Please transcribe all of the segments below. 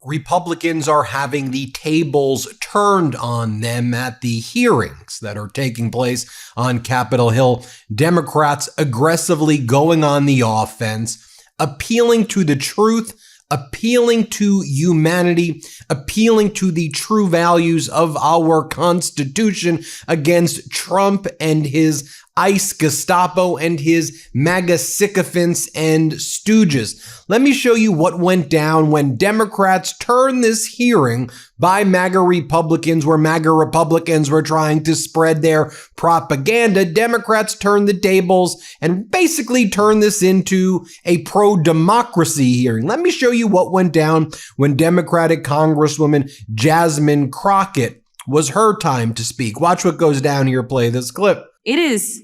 Republicans are having the tables turned on them at the hearings that are taking place on Capitol Hill. Democrats aggressively going on the offense, appealing to the truth, appealing to humanity, appealing to the true values of our Constitution against Trump and his ICE Gestapo and his MAGA sycophants and stooges. Let me show you what went down when Democrats turned this hearing by MAGA Republicans, where MAGA Republicans were trying to spread their propaganda. Democrats turned the tables and basically turned this into a pro-democracy hearing. Let me show you what went down when Democratic Congresswoman Jasmine Crockett was her time to speak. Watch what goes down here. Play this clip. It is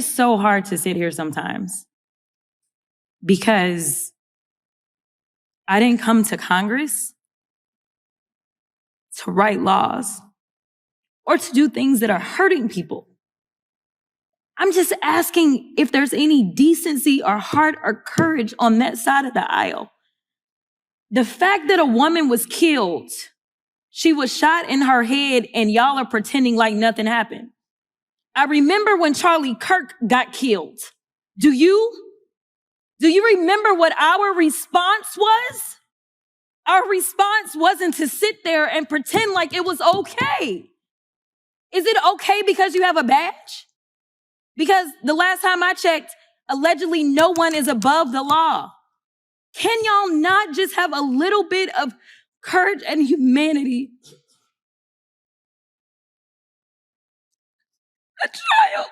so hard to sit here sometimes because I didn't come to Congress to write laws or to do things that are hurting people. I'm just asking if there's any decency or heart or courage on that side of the aisle. The fact that a woman was killed, she was shot in her head, and y'all are pretending like nothing happened. I remember when Charlie Kirk got killed. Do you remember what our response was? Our response wasn't to sit there and pretend like it was okay. Is it okay because you have a badge? Because the last time I checked, allegedly no one is above the law. Can y'all not just have a little bit of courage and humanity? A child.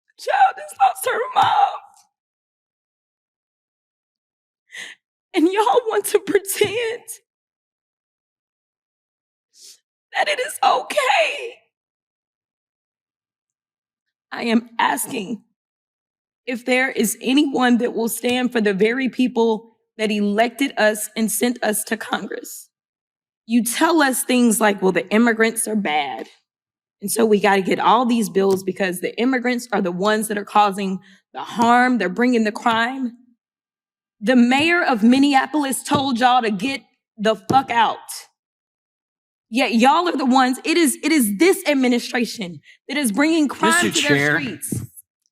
A child has lost her mom. And y'all want to pretend that it is okay. I am asking if there is anyone that will stand for the very people that elected us and sent us to Congress. You tell us things like, well, the immigrants are bad. And so we got to get all these bills because the immigrants are the ones that are causing the harm. They're bringing the crime. The mayor of Minneapolis told y'all to get the fuck out. Yet y'all are the ones, it is this administration that is bringing crime to their streets.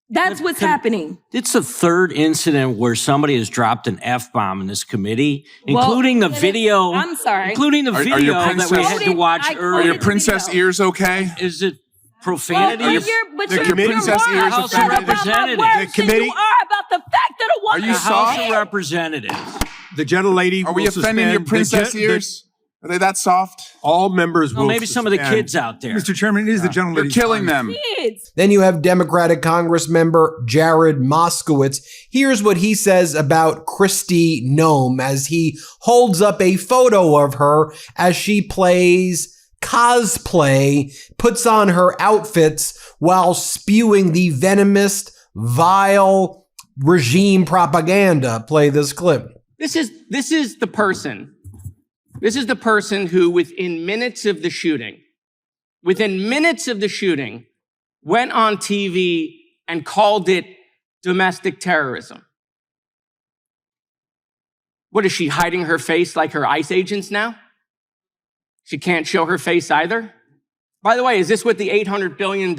That's what's happening. It's the third incident where somebody has dropped an F-bomb in this committee, including the video. I'm sorry. Including the video that we had to watch earlier. Are your princess ears okay? Is it profanity? The princess ears House of Representatives. The committee. You are about the fact that a woman. Are you The House of Representatives. The gentlelady. Are we offending your princess ears? Are they that soft? All members will Maybe some of the kids out there. Mr. Chairman, it is the gentlelady. You're killing them. Kids. Then you have Democratic Congress member Jared Moskowitz. Here's what he says about Kristi Noem as he holds up a photo of her as she plays cosplay, puts on her outfits while spewing the venomous, vile regime propaganda. Play this clip. This is the person. This is the person who, within minutes of the shooting, went on TV and called it domestic terrorism. What is she, hiding her face like her ICE agents now? She can't show her face either? By the way, is this what the $800 billion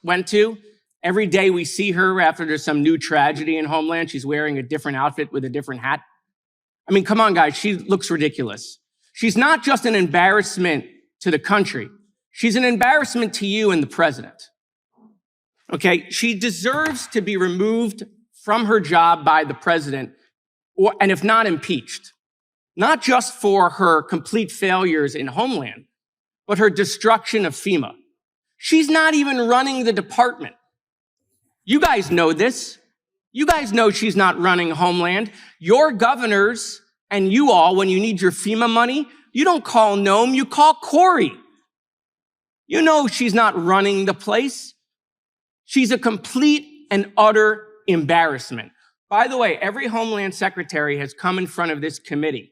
went to? Every day we see her after there's some new tragedy in Homeland, she's wearing a different outfit with a different hat. I mean, come on, guys, she looks ridiculous. She's not just an embarrassment to the country. She's an embarrassment to you and the president. Okay, she deserves to be removed from her job by the president, and if not impeached, not just for her complete failures in Homeland, but her destruction of FEMA. She's not even running the department. You guys know this. You guys know she's not running Homeland. Your governors and you all, when you need your FEMA money, you don't call Noem, you call Corey. You know she's not running the place. She's a complete and utter embarrassment. By the way, every Homeland Secretary has come in front of this committee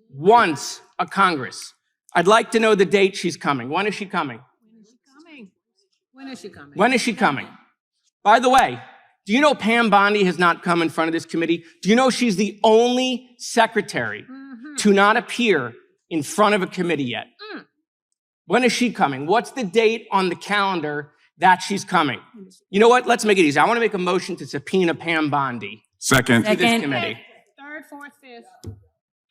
once a Congress. I'd like to know the date she's coming. When is she coming? When is she coming? When is she coming? By the way, do you know Pam Bondi has not come in front of this committee? Do you know she's the only secretary to not appear in front of a committee yet? When is she coming? What's the date on the calendar that she's coming? You know what? Let's make it easy. I want to make a motion to subpoena Pam Bondi Second. to this committee. Third, fourth, fifth.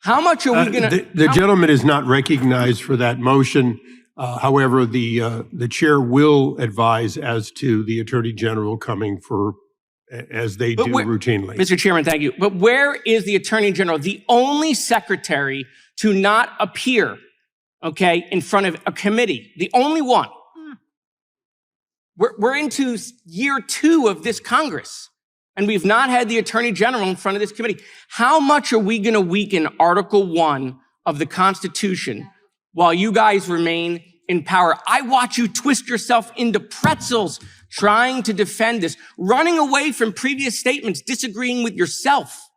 How much are we going to... The gentleman is not recognized for that motion. However, the chair will advise as to the Attorney General coming for, as they do routinely. Mr. Chairman, thank you. But where is the Attorney General, the only secretary to not appear, okay, in front of a committee? The only one. We're into year 2 of this Congress, and we've not had the Attorney General in front of this committee. How much are we going to weaken Article 1 of the Constitution while you guys remain in power? I watch you twist yourself into pretzels trying to defend this, running away from previous statements, disagreeing with yourself,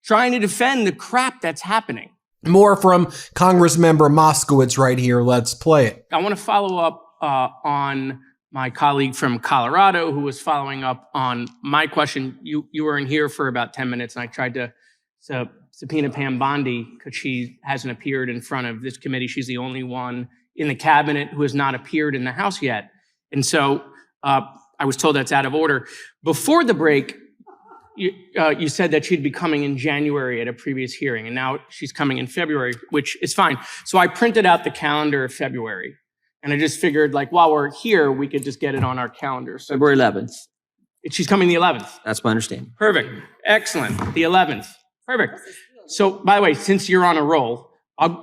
trying to defend the crap that's happening. More from Congressmember Moskowitz right here. Let's play it. I want to follow up on my colleague from Colorado who was following up on my question. You were in here for about 10 minutes, and I tried to subpoena Pam Bondi because she hasn't appeared in front of this committee. She's the only one in the cabinet who has not appeared in the House yet. And so I was told that's out of order. Before the break, you said that she'd be coming in January at a previous hearing, and now she's coming in February, which is fine. So I printed out the calendar of February, and I just figured, like, while we're here, we could just get it on our calendar. So February 11th. she's coming the 11th. That's my understanding. Perfect. Excellent. The 11th. Perfect. So, by the way, since you're on a roll,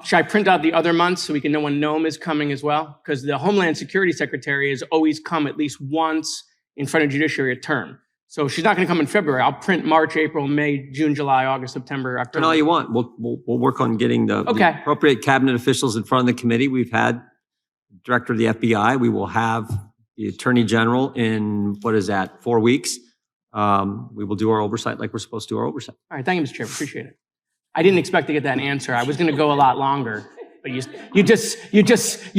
should I print out the other months so we can know when Noam is coming as well? Because the Homeland Security Secretary has always come at least once in front of Judiciary a term. So she's not going to come in February. I'll print March, April, May, June, July, August, September, October. And all you want. We'll work on getting the appropriate cabinet officials in front of the committee. We've had Director of the FBI. We will have the Attorney General in, 4 weeks. We will do our oversight like we're supposed to do our oversight. All right. Thank you, Mr. Chairman. Appreciate it. I didn't expect to get that answer. I was going to go a lot longer. But you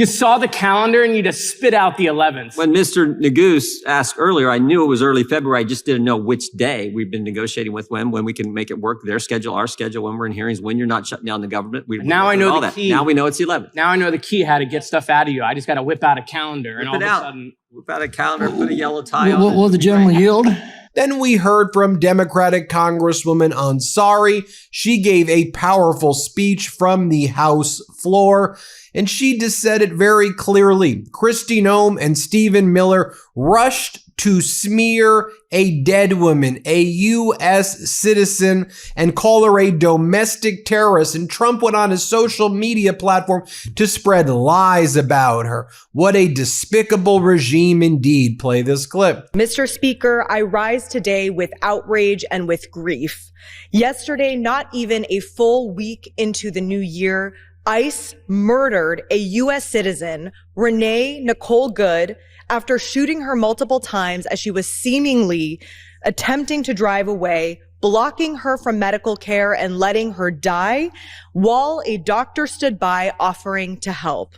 saw the calendar and you just spit out the 11th. When Mr. Neguse asked earlier, I knew it was early February. I just didn't know which day. We've been negotiating with when we can make it work. Their schedule, our schedule, when we're in hearings, when you're not shutting down the government. Now I know the key. Now we know it's the 11th. Now I know the key how to get stuff out of you. I just got to whip out a calendar and all of a sudden. Whip out a calendar, put a yellow tie on it. Will the gentleman yield? Then we heard from Democratic Congresswoman Ansari. She gave a powerful speech from the House floor, and she just said it very clearly. Kristi Noem and Stephen Miller rushed to smear a dead woman, a U.S. citizen, and call her a domestic terrorist. And Trump went on his social media platform to spread lies about her. What a despicable regime indeed. Play this clip. Mr. Speaker, I rise today with outrage and with grief. Yesterday, not even a full week into the new year, ICE murdered a U.S. citizen, Renee Nicole Good, after shooting her multiple times as she was seemingly attempting to drive away, blocking her from medical care and letting her die while a doctor stood by offering to help.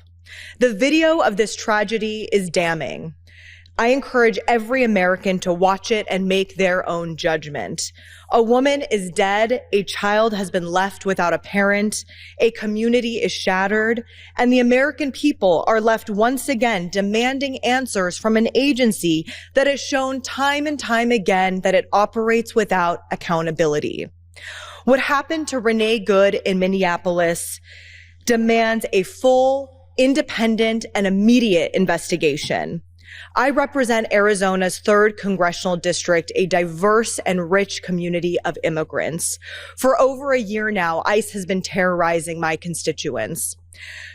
The video of this tragedy is damning. I encourage every American to watch it and make their own judgment. A woman is dead, a child has been left without a parent, a community is shattered, and the American people are left once again demanding answers from an agency that has shown time and time again that it operates without accountability. What happened to Renee Good in Minneapolis demands a full, independent, and immediate investigation. I represent Arizona's 3rd Congressional District, a diverse and rich community of immigrants. For over a year now, ICE has been terrorizing my constituents.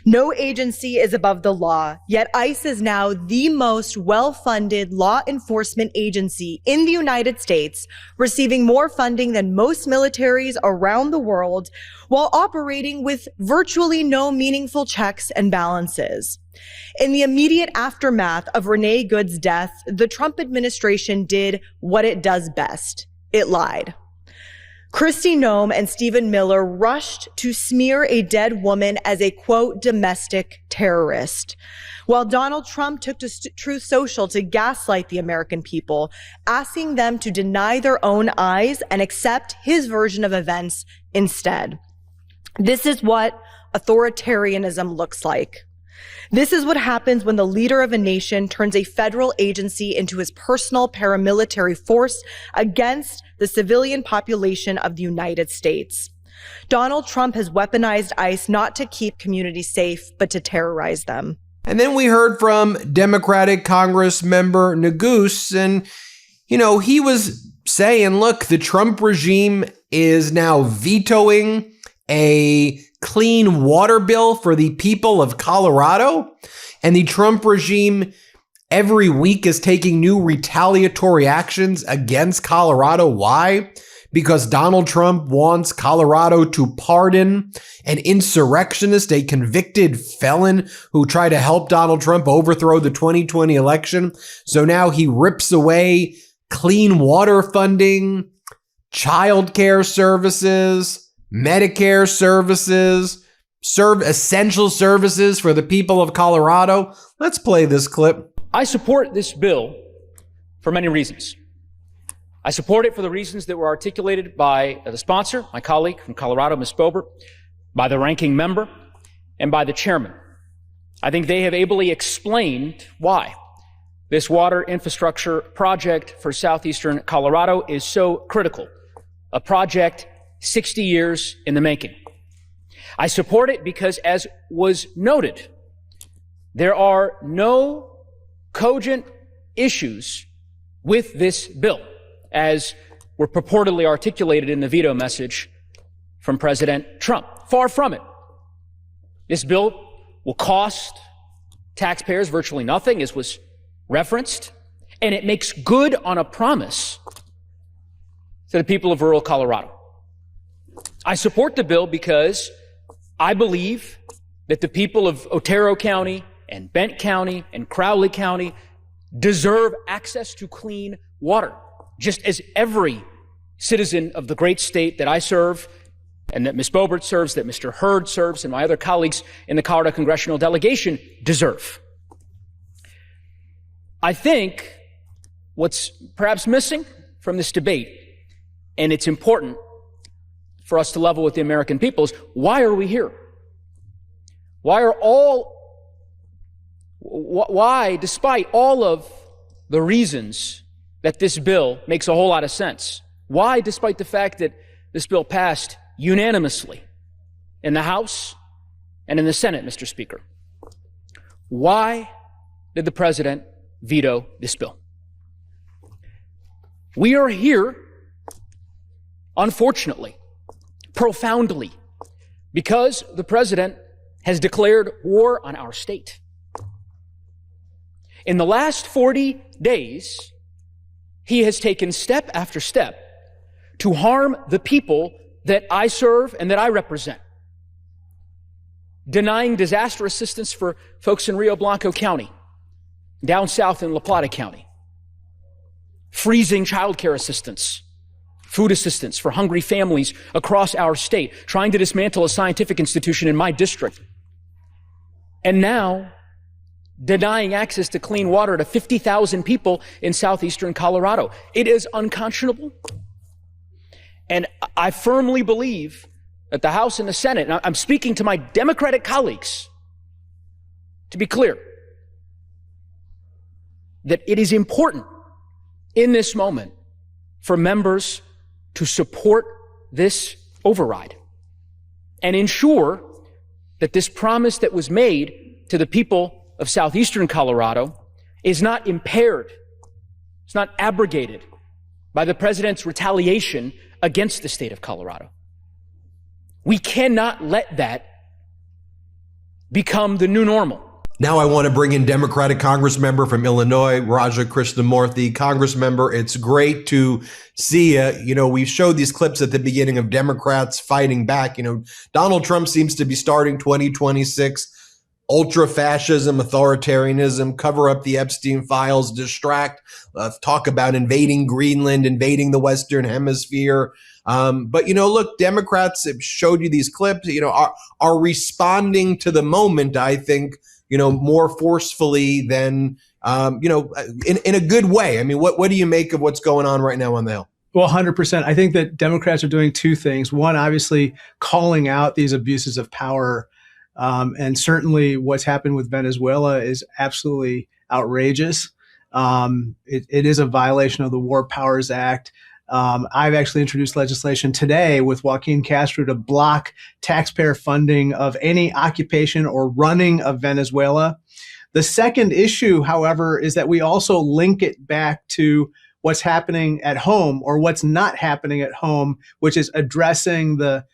No agency is above the law, yet ICE is now the most well-funded law enforcement agency in the United States, receiving more funding than most militaries around the world, while operating with virtually no meaningful checks and balances. In the immediate aftermath of Renee Good's death, the Trump administration did what it does best. It lied. Kristi Noem and Stephen Miller rushed to smear a dead woman as a, quote, domestic terrorist, while Donald Trump took to Truth Social to gaslight the American people, asking them to deny their own eyes and accept his version of events instead. This is what authoritarianism looks like. This is what happens when the leader of a nation turns a federal agency into his personal paramilitary force against the civilian population of the United States. Donald Trump has weaponized ICE not to keep communities safe, but to terrorize them. And then we heard from Democratic Congress member Neguse, and, he was saying, look, the Trump regime is now vetoing a clean water bill for the people of Colorado. And the Trump regime every week is taking new retaliatory actions against Colorado. Why? Because Donald Trump wants Colorado to pardon an insurrectionist, a convicted felon who tried to help Donald Trump overthrow the 2020 election. So now he rips away clean water funding, childcare services, Medicare services, essential services for the people of Colorado. Let's play this clip. I support this bill for many reasons. I support it for the reasons that were articulated by the sponsor, my colleague from Colorado, Ms. Boebert, by the ranking member, and by the chairman. I think they have ably explained why this water infrastructure project for southeastern Colorado is so critical, a project 60 years in the making. I support it because, as was noted, there are no cogent issues with this bill, as were purportedly articulated in the veto message from President Trump. Far from it. This bill will cost taxpayers virtually nothing, as was referenced, and it makes good on a promise to the people of rural Colorado. I support the bill because I believe that the people of Otero County and Bent County and Crowley County deserve access to clean water, just as every citizen of the great state that I serve and that Ms. Boebert serves, that Mr. Hurd serves, and my other colleagues in the Colorado congressional delegation deserve. I think what's perhaps missing from this debate, and it's important for us to level with the American people, is why are we here? Why, despite all of the reasons that this bill makes a whole lot of sense, why, despite the fact that this bill passed unanimously in the House and in the Senate, Mr. Speaker, why did the president veto this bill? We are here, unfortunately, profoundly, because the president has declared war on our state. In the last 40 days, he has taken step after step to harm the people that I serve and that I represent. Denying disaster assistance for folks in Rio Blanco County, down south in La Plata County. Freezing childcare assistance, food assistance for hungry families across our state, trying to dismantle a scientific institution in my district. And now, denying access to clean water to 50,000 people in southeastern Colorado. It is unconscionable. And I firmly believe that the House and the Senate, and I'm speaking to my Democratic colleagues, to be clear, that it is important in this moment for members to support this override and ensure that this promise that was made to the people of southeastern Colorado is not impaired, it's not abrogated by the president's retaliation against the state of Colorado. We cannot let that become the new normal. Now I want to bring in Democratic Congress member from Illinois, Raja Krishnamoorthi. Congress member, it's great to see you. You know, we showed these clips at the beginning of Democrats fighting back. You know, Donald Trump seems to be starting 2026 ultra-fascism, authoritarianism, cover up the Epstein files, distract, talk about invading Greenland, invading the Western Hemisphere. But, look, Democrats have showed you these clips, are responding to the moment, I think, more forcefully than, in a good way. I mean, what do you make of what's going on right now on the Hill? Well, 100%. I think that Democrats are doing two things. One, obviously calling out these abuses of power. And certainly what's happened with Venezuela is absolutely outrageous. It is a violation of the War Powers Act. I've actually introduced legislation today with Joaquin Castro to block taxpayer funding of any occupation or running of Venezuela. The second issue, however, is that we also link it back to what's happening at home or what's not happening at home, which is addressing the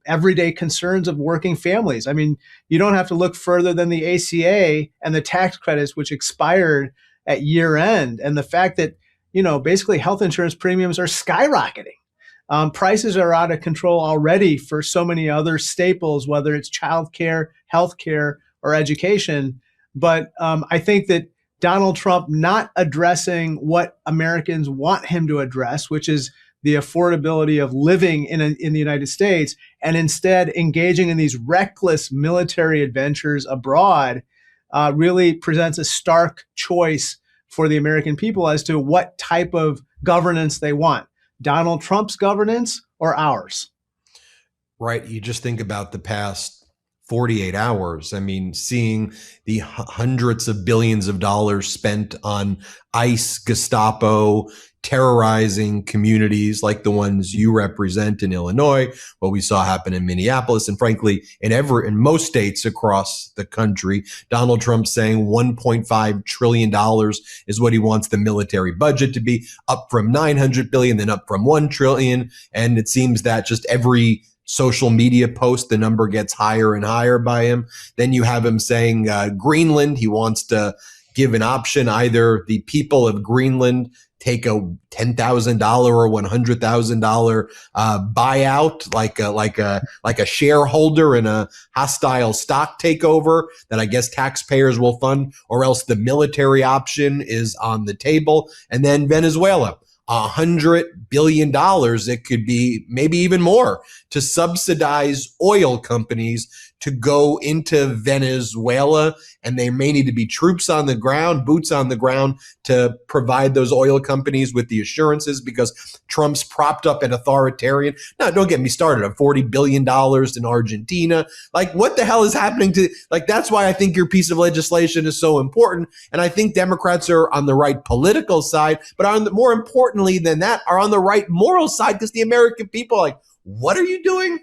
everyday concerns of working families. I mean, you don't have to look further than the ACA and the tax credits, which expired at year end. And the fact that, basically health insurance premiums are skyrocketing. Prices are out of control already for so many other staples, whether it's childcare, healthcare, or education. But I think that Donald Trump not addressing what Americans want him to address, which is the affordability of living in the United States, and instead engaging in these reckless military adventures abroad, really presents a stark choice for the American people as to what type of governance they want. Donald Trump's governance or ours? Right. You just think about the past 48 hours. I mean, seeing the hundreds of billions of dollars spent on ICE, Gestapo, terrorizing communities like the ones you represent in Illinois, what we saw happen in Minneapolis, and frankly, in most states across the country. Donald Trump saying $1.5 trillion is what he wants the military budget to be, up from $900 billion, then up from $1 trillion. And it seems that just every social media post, the number gets higher and higher by him. Then you have him saying Greenland, he wants to give an option, either the people of Greenland take a $10,000 or $100,000 buyout, like a shareholder in a hostile stock takeover that I guess taxpayers will fund, or else the military option is on the table. And then Venezuela, $100 billion, it could be maybe even more, to subsidize oil companies to go into Venezuela. And there may need to be troops on the ground, boots on the ground, to provide those oil companies with the assurances, because Trump's propped up an authoritarian. Now, don't get me started on $40 billion in Argentina. Like, what the hell is happening to, that's why I think your piece of legislation is so important. And I think Democrats are on the right political side, but more importantly than that, are on the right moral side, because the American people are like, what are you doing?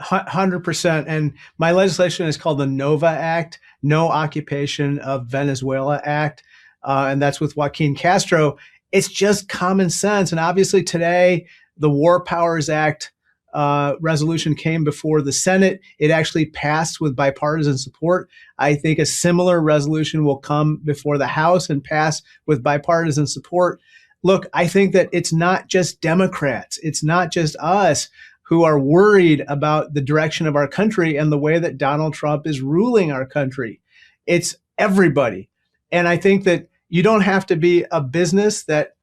100%. And my legislation is called the NOVA Act, No Occupation of Venezuela Act. And that's with Joaquin Castro. It's just common sense. And obviously today, the War Powers Act resolution came before the Senate. It actually passed with bipartisan support. I think a similar resolution will come before the House and pass with bipartisan support. Look, I think that it's not just Democrats. It's not just us who are worried about the direction of our country and the way that Donald Trump is ruling our country. It's everybody. And I think that you don't have to be a business that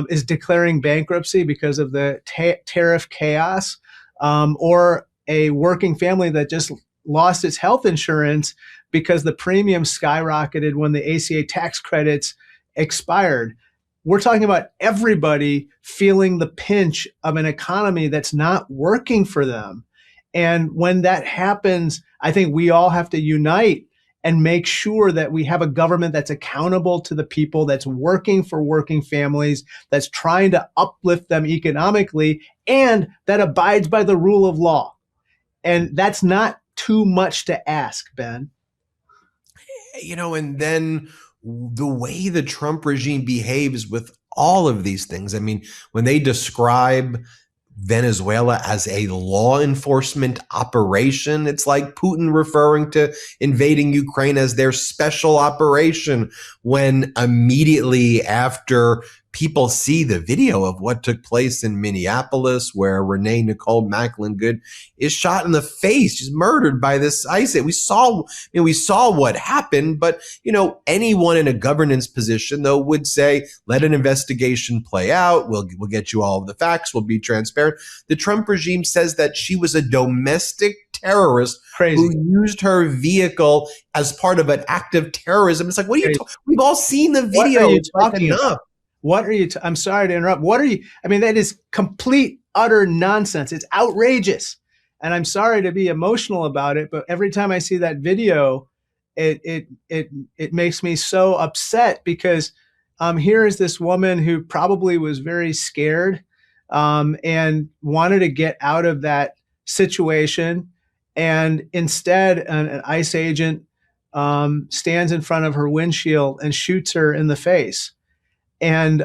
is declaring bankruptcy because of the tariff chaos, or a working family that just lost its health insurance because the premium skyrocketed when the ACA tax credits expired. We're talking about everybody feeling the pinch of an economy that's not working for them. And when that happens, I think we all have to unite and make sure that we have a government that's accountable to the people, that's working for working families, that's trying to uplift them economically, and that abides by the rule of law. And that's not too much to ask, Ben. And then the way the Trump regime behaves with all of these things. I mean, when they describe Venezuela as a law enforcement operation, it's like Putin referring to invading Ukraine as their special operation, when immediately after people see the video of what took place in Minneapolis, where Renee Nicole Macklin Good is shot in the face. She's murdered by this ICE. We saw what happened, but anyone in a governance position though would say, let an investigation play out. We'll get you all of the facts. We'll be transparent. The Trump regime says that she was a domestic terrorist who used her vehicle as part of an act of terrorism. It's like, what are you we've all seen the video. It's talking enough. What are you I'm sorry to interrupt. What are you that is complete utter nonsense. It's outrageous. And I'm sorry to be emotional about it, but every time I see that video, it makes me so upset, because here is this woman who probably was very scared and wanted to get out of that situation. And instead, an ICE agent stands in front of her windshield and shoots her in the face. And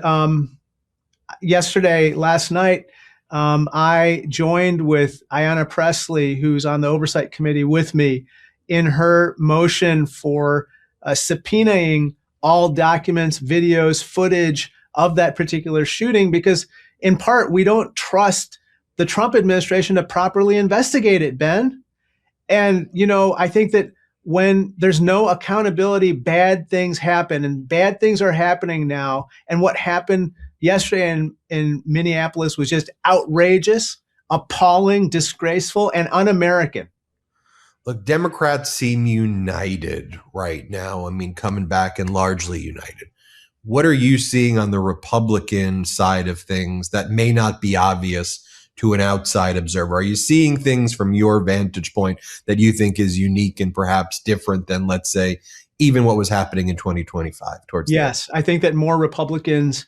last night, I joined with Ayanna Pressley, who's on the Oversight Committee with me, in her motion for subpoenaing all documents, videos, footage of that particular shooting, because in part, we don't trust the Trump administration to properly investigate it, Ben. And, I think that when there's no accountability, bad things happen, and bad things are happening now. And what happened yesterday in Minneapolis was just outrageous, appalling, disgraceful, and un-American. Look, Democrats seem united right now. Coming back and largely united. What are you seeing on the Republican side of things that may not be obvious to an outside observer? Are you seeing things from your vantage point that you think is unique and perhaps different than, let's say, even what was happening in 2025 towards the end? I think that more Republicans,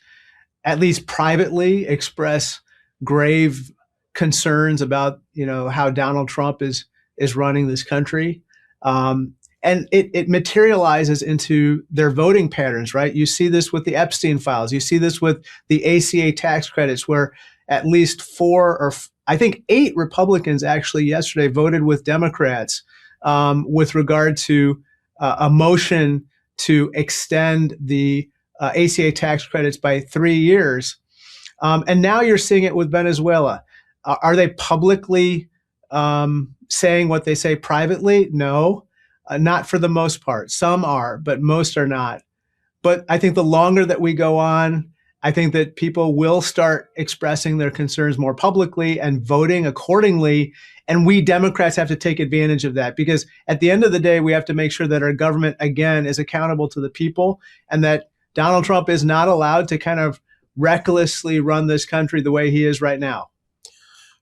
at least privately, express grave concerns about, how Donald Trump is running this country. And it materializes into their voting patterns, right? You see this with the Epstein files. You see this with the ACA tax credits, where at least 8 Republicans actually yesterday voted with Democrats with regard to a motion to extend the ACA tax credits by 3 years. And now you're seeing it with Venezuela. Are they publicly saying what they say privately? No, not for the most part. Some are, but most are not. But I think the longer that we go on, I think that people will start expressing their concerns more publicly and voting accordingly. And we Democrats have to take advantage of that, because at the end of the day, we have to make sure that our government, again, is accountable to the people, and that Donald Trump is not allowed to kind of recklessly run this country the way he is right now.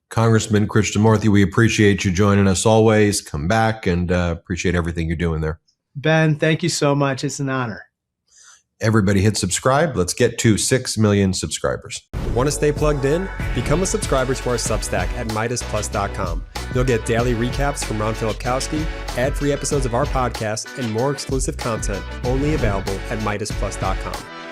Congressman Krishnamoorthi, we appreciate you joining us always. Come back, and appreciate everything you're doing there. Ben, thank you so much. It's an honor. Everybody hit subscribe. Let's get to 6 million subscribers. Want to stay plugged in? Become a subscriber to our Substack at MeidasPlus.com. You'll get daily recaps from Ron Filipkowski, ad-free episodes of our podcast, and more exclusive content only available at MeidasPlus.com.